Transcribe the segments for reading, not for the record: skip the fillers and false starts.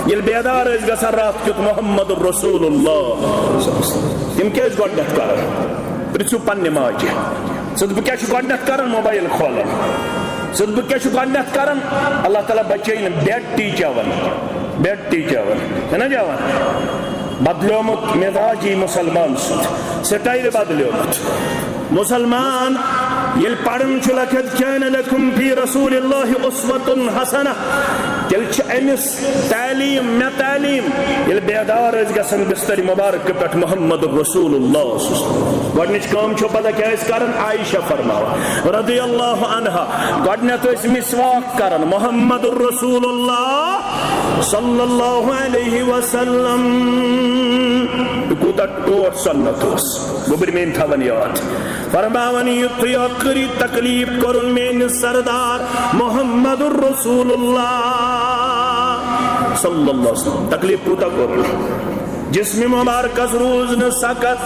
ये बेदार गसान रात कित मोहम्मद रसूलुल्लाह तम क्या गोडनथ कर पृथ्व पन्ने माजे बह क्या कर मोबाइल खोलान बह क्या कर अल्लाह ताला बचन बेड टी चवन है ना जवान बदलोमुत मिजाजी मुसलमान स्टाइल बदलोमुत मुसलमान ये पढ़न लखत कान लकुम फी रसूलिल्लाहि उस्वतुन हसना तेल अमिस तालीम मे तालीम ये बेदार गसन बिस्तर मुबारक पे मोहम्मद रसूलुल्लाह गडनिच काम पता क्या करन आयशा फरमावा रदियल्लाहु अन्हा गडनत मिसवाक करन मोहम्मद रसूलुल्लाह सल्लल्लाहु अलैहि वसल्लम कूता टोट सन्नत गोबर में थवन याद फरमावन युद्ध आखिरी तकलीफ करुन मेन सरदार मोहम्मद रसूलुल्लाह सल्लल्लाहु अलैहि वसल्लम तकलीफ कूता करुन जिस्म मुबारक रोज न सकत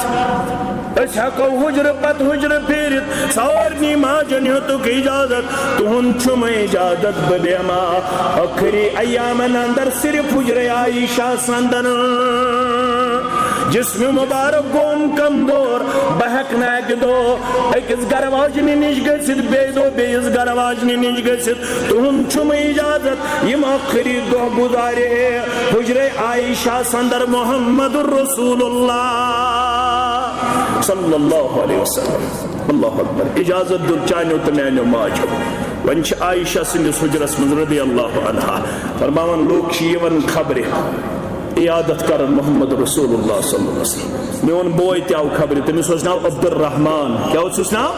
हको हुजर पत हुजर फिरत सारनी माजन तुक इजाजत तुहन छुम इजाजत बदेमा आखिरी अयामन अंदर सिर्फ हुजर आयशा संदन जिस्म मुबारक गोम कमजोर बहक नाक दो अकिस गरवाजनी निश गसित बेदो बेस गरवाजनी निश गसित तुहन छुम इजाजत यम आखिरी दो गुजारे हुजरे आयशा संदर मोहम्मद रसूलुल्लाह सल्लल्लाहु अलैहि वसल्लम अल्लाहु अकबर इजाजत दुल चानो तो मैनो माजो वन आयशा सिंदिस हुजरस मज रदियल्लाहु अन्हा फरमावन लोग यवन खबरे इयादत कर मोहम्मद रसूलुल्लाह सल्लल्लाहु अलैहि वसल्लम मेन बोय तव खबर तमिस नाव अब्दुर्रहमान क्या नाव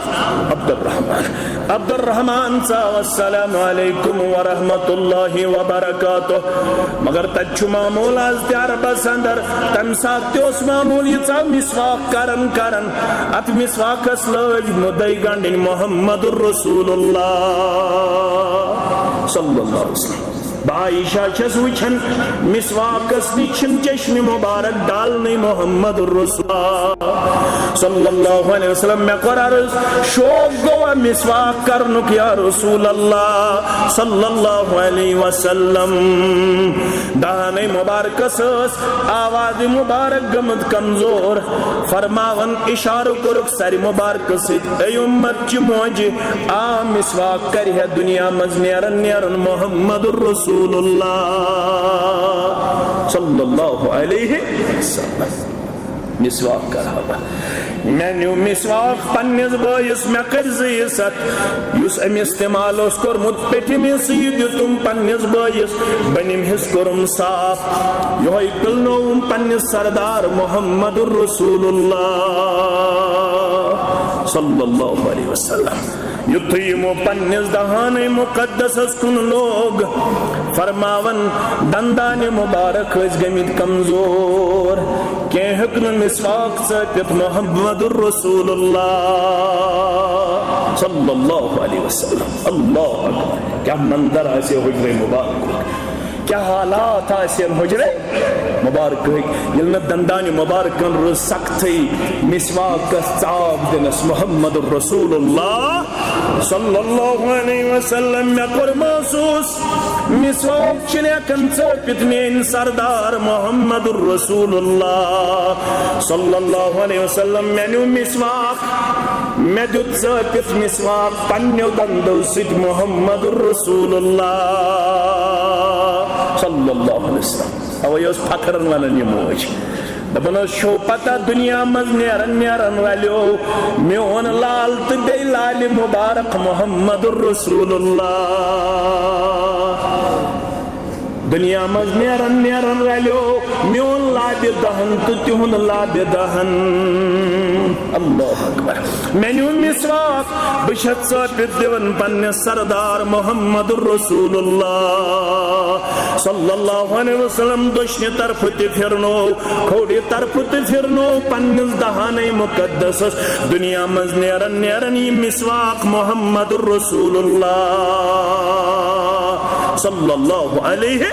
अब्दुर्रहमान साहब अस्सलामु अलैकुम व रहमतुल्लाहि व बरकातुहू मगर तच मामूल आज अरबस अंदर तम सात मामूल ये मिसवाक करन अत मिसवाकस लज मुदई गंडिन मोहम्मद रसूलुल्लाह सल्लल्लाहु अलैहि वसल्लम आयशा छस वुछन मिसवाकस निछन चश्मे मुबारक डालने मोहम्मद रसूलुल्लाह सल्लल्लाहु अलैहि वसल्लम में करार शौक गोवा मिसवाक करनुक या रसूल अल्लाह सल्लल्लाहु अलैहि वसल्लम दाने मुबारकस आवाज मुबारक गमद कमजोर फरमावन इशारो करुक सर मुबारक ए उम्मत च मोज आ मिसवाक कर है दुनिया मज नेरन मोहम्मद रसूलुल्लाह सल्लल्लाहु अलैहि वसल्लम मिसवाक कर मैंने मिसवाक पन्निस बयस मे कर इज्जत युस अम इस्तेमाल कोर्मुत पेटिम तुम पन्निस बयस बनिम हिस कोरुम साफ योय पिलनोम पन्निस सरदार मोहम्मद रसूलुल्लाह सल्लल्लाहु अलैहि वसल्लम युद्धमो पन्निस दहान मुकद्दस कुन लोग फरमावन दंदान मुबारक गमित कमजोर के हकन मिसवाक सपित मोहम्मद रसूलुल्लाह सल्लल्लाहु अलैहि वसल्लम अल्लाह अकबर क्या मंजर आसे हुजरे मुबारक क्या हालात आसन हुजरे मुबारक ये दंदान मुबारक सख्त मिसवाक चाब दिनस मोहम्मद रसूलुल्लाह सल्लल्लाहु अलैहि वसल्लम मे कर महसूस मिसवाक चन चपित मेन सरदार मोहम्मद रसूलुल्लाह सल्लल्लाहु अलैहि वसल्लम मेनु मिसवाक मे दुत चपित मिसवाक पन्नो दंदो सित मोहम्मद रसूलुल्लाह सल्लल्लाहु अलैहि वसल्लम अवयस फखरन वनन ये मोज दपन शो पता दुनिया मज नेरन वालो मोन लाल तो बे लाल मुबारक मोहम्मद रसूलुल्लाह दुनिया मज नेरन वालो मोन लाबे दहन तो तुहन लाबे दहन अल्लाह अकबर मेनु मिसवाक बशत सपित दिवन पन्ने सरदार मोहम्मद रसूलुल्लाह सल्लल्लाहु अलैहि वसल्लम दुश्ने तरफ ते फिरनो खोड़े तरफ ते फिरनो पन्निस दहाने मुकद्दस दुनिया मज नेरन ये मिसवाक मोहम्मद रसूलुल्लाह सल्लल्लाहु अलैहि